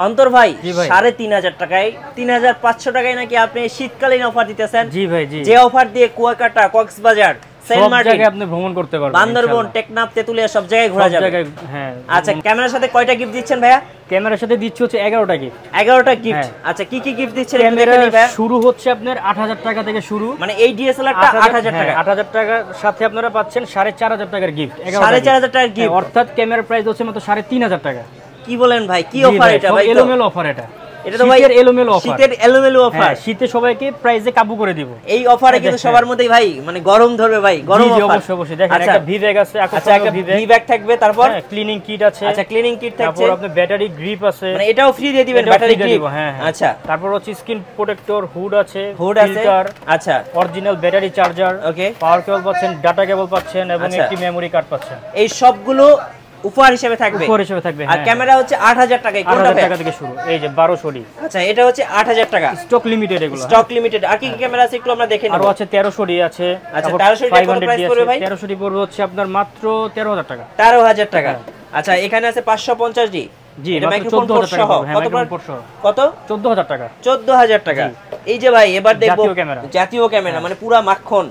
অন্তর ভাই 3500 টাকায় 3500 টাকায় নাকি আপনি শীতকালীন অফার দিতেছেন। জি ভাই জি, যে অফার দিয়ে কুয়াকাটা, কক্সবাজার, সব জায়গায় আপনি ভ্রমণ করতে পারবেন, বান্দরবন, টেকনাফ, তেতুলিয়া সব জায়গায় ঘোরা যাবে। হ্যাঁ। আচ্ছা, ক্যামেরার সাথে কয়টা গিফট দিচ্ছেন ভাইয়া? ক্যামেরার সাথে দিচ্ছি হচ্ছে 11টা গিফট। 11টা গিফট। আচ্ছা, কি কি গিফট দিচ্ছেন? ক্যামেরা শুরু হচ্ছে আপনার 8000 টাকা থেকে শুরু, মানে এই ডিএসএলআরটা 8000 টাকা। 8000 টাকার সাথে আপনারা পাচ্ছেন 4500 টাকার গিফট। 4500 টাকার গিফট, অর্থাৎ ক্যামেরার প্রাইস হচ্ছে মাত্র 3500 টাকা। কি বলেন ভাই, কি অফার এটা ভাই? এলোমেলো অফার এটা। এটা তো ভাই এলোমেলো অফার, শীতের এলোমেলো অফার। শীতে সবাইকে প্রাইসে কাবু করে দিব এই অফারে, কিন্তু সবার মধ্যেই ভাই মানে গরম ধরবে ভাই, গরম অফার। অবশ্যই অবশ্যই। দেখেন একটা ভি ব্যাগ আছে, আচ্ছা একটা ভি ব্যাগ থাকবে, তারপর ক্লিনিং কিট আছে। আচ্ছা, ক্লিনিং কিট থাকছে, তারপর আপনার ব্যাটারি গ্রিপ আছে, মানে এটাও ফ্রি দিয়ে দিবেন, ব্যাটারি গ্রিপ। হ্যাঁ। আচ্ছা, তারপর হচ্ছে স্ক্রিন প্রোটেক্টর, হুড আছে, ফিল্টার, আচ্ছা, অরিজিনাল ব্যাটারি চার্জার, ওকে, পাওয়ার কেবল পাচ্ছেন, ডাটা কেবল পাচ্ছেন এবং একটি মেমরি কার্ড পাচ্ছেন। এই সবগুলো উপহার হিসেবে থাকবে, উপহার হিসেবে থাকবে। আর ক্যামেরা হচ্ছে 8000 টাকায়, কোনটা 8000 টাকা থেকে শুরু, এই যে 1200 ডি। আচ্ছা, এটা হচ্ছে 8000 টাকা, স্টক লিমিটেড এগুলো, স্টক লিমিটেড। আর কি কি ক্যামেরা আছে একটু আমরা দেখে নেব। আর আছে 1300 ডি আছে। আচ্ছা, 1300 ডি কত প্রাইস পড়বে ভাই? 1300 ডি পড়বে হচ্ছে আপনার মাত্র 13000 টাকা। 13000 টাকা। আচ্ছা, এখানে আছে 550 ডি। জি, মাত্র 14000 টাকা। কত? 14000 টাকা। 14000 টাকা। এই যে ভাই, এবার দেখবো জাতীয় ক্যামেরা, মানে পুরা মাখন।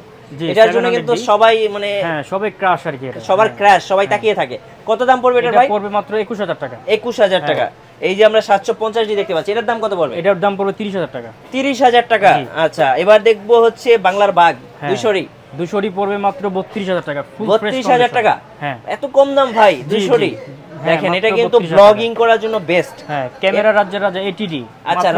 এটার জন্য কিন্তু সবাই মানে সবাই ক্র্যাশ আর কি, এটা সবার ক্র্যাশ, সবাই তাকিয়ে থাকে। কত দাম পড়বে এটা ভাই? এটা পড়বে মাত্র 21000 টাকা। 21000 টাকা। এই যে আমরা 750 ডি দেখতে পাচ্ছি, এটার দাম কত পড়বে? এটার দাম পড়বে 30000 টাকা। 30000 টাকা। আচ্ছা, এবার দেখবো হচ্ছে বাংলার বাঘ 200 ডি। 200 ডি পড়বে মাত্র 32000 টাকা। 32000 টাকা? হ্যাঁ, এত কম দাম ভাই 200 ডি। দেখেন, এটা কিন্তু ব্লগিং করার জন্য বেস্ট। হ্যাঁ, ক্যামেরা রাজ্যের রাজা 80 ডি। আচ্ছা,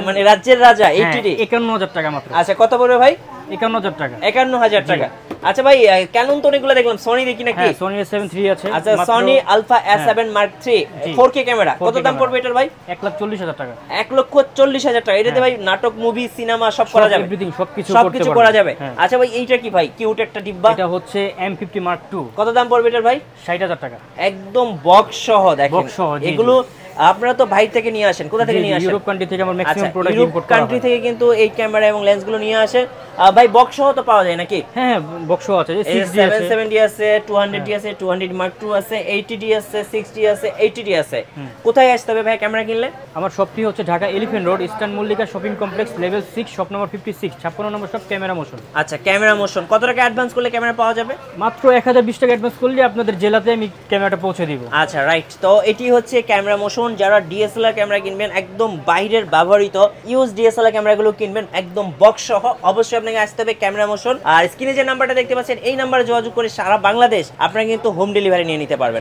মানে রাজ্যের রাজা 80 ডি, 51000 টাকা মাত্র। আচ্ছা, কত পড়বে ভাই? 51000 টাকা। 51000 টাকা। আচ্ছা ভাই, ক্যানন তো অনেকগুলো দেখলাম, সনি দেখি নাকি? হ্যাঁ, সনি A7 III আছে। আচ্ছা, Sony Alpha A7 Mark III 4K camera, কত দাম পড়বে এটার ভাই? 1,40,000 টাকা। 1,40,000 টাকা। এটাতে ভাই নাটক, মুভি, সিনেমা সব করা যাবে, এভরিথিং সবকিছু করা যাবে। আচ্ছা ভাই, এইটা কি ভাই? কিউট একটা ডিব্বা। এটা হচ্ছে M50 Mark II। কত দাম পড়বে এটার ভাই? 60000 টাকা। একদম বক্স সহ। দেখেন, এগুলো আপনারা তো বাইরে থেকে নিয়ে আসেন, কোথা থেকে নিয়ে আসেন? ইউরোপ কান্ট্রি থেকে আমরা ম্যাক্সিমাম প্রোডাক্ট ইম্পোর্ট করা হয়। কান্ট্রি থেকে কিন্তু এই ক্যামেরা এবং লেন্সগুলো নিয়ে আসে ভাই। বক্স সহ তো পাওয়া যায় নাকি? হ্যাঁ, বক্স আছে, 6D আছে, 770 আছে, 200D আছে, 200 Mark II আছে, 80D আছে, 60D আছে, 80D আছে। কোথায় আসতে হবে ভাই ক্যামেরা কিনলে? আমার শপটি হচ্ছে Dhaka elephant road, eastern Mallika shopping complex, level 6, shop number 56, 56 নম্বর শপ, ক্যামেরা মোশন। আচ্ছা, ক্যামেরা মোশন। কত টাকা অ্যাডভান্স করলে ক্যামেরা পাওয়া যাবে? মাত্র 1020 টাকা অ্যাডভান্স করলে আপনাদের জেলাতে আমি ক্যামেরাটা পৌঁছে দিব। আচ্ছা, রাইট। তো এটি হচ্ছে ক্যামেরা মোশন। যারা ডিএসএলআর ক্যামেরা কিনবেন, একদম বাইরের ব্যবহৃত ইউজ ডিএসএলআর ক্যামেরাগুলো কিনবেন একদম বক্স সহ, অবশ্যই আপনাকে আসতে হবে ক্যামেরা মোশন। আর স্ক্রিনে যে নাম্বারটা দেখতে পাচ্ছেন, এই নাম্বারে যোগাযোগ করে সারা বাংলাদেশ আপনারা কিন্তু হোম ডেলিভারি নিয়ে নিতে পারবেন।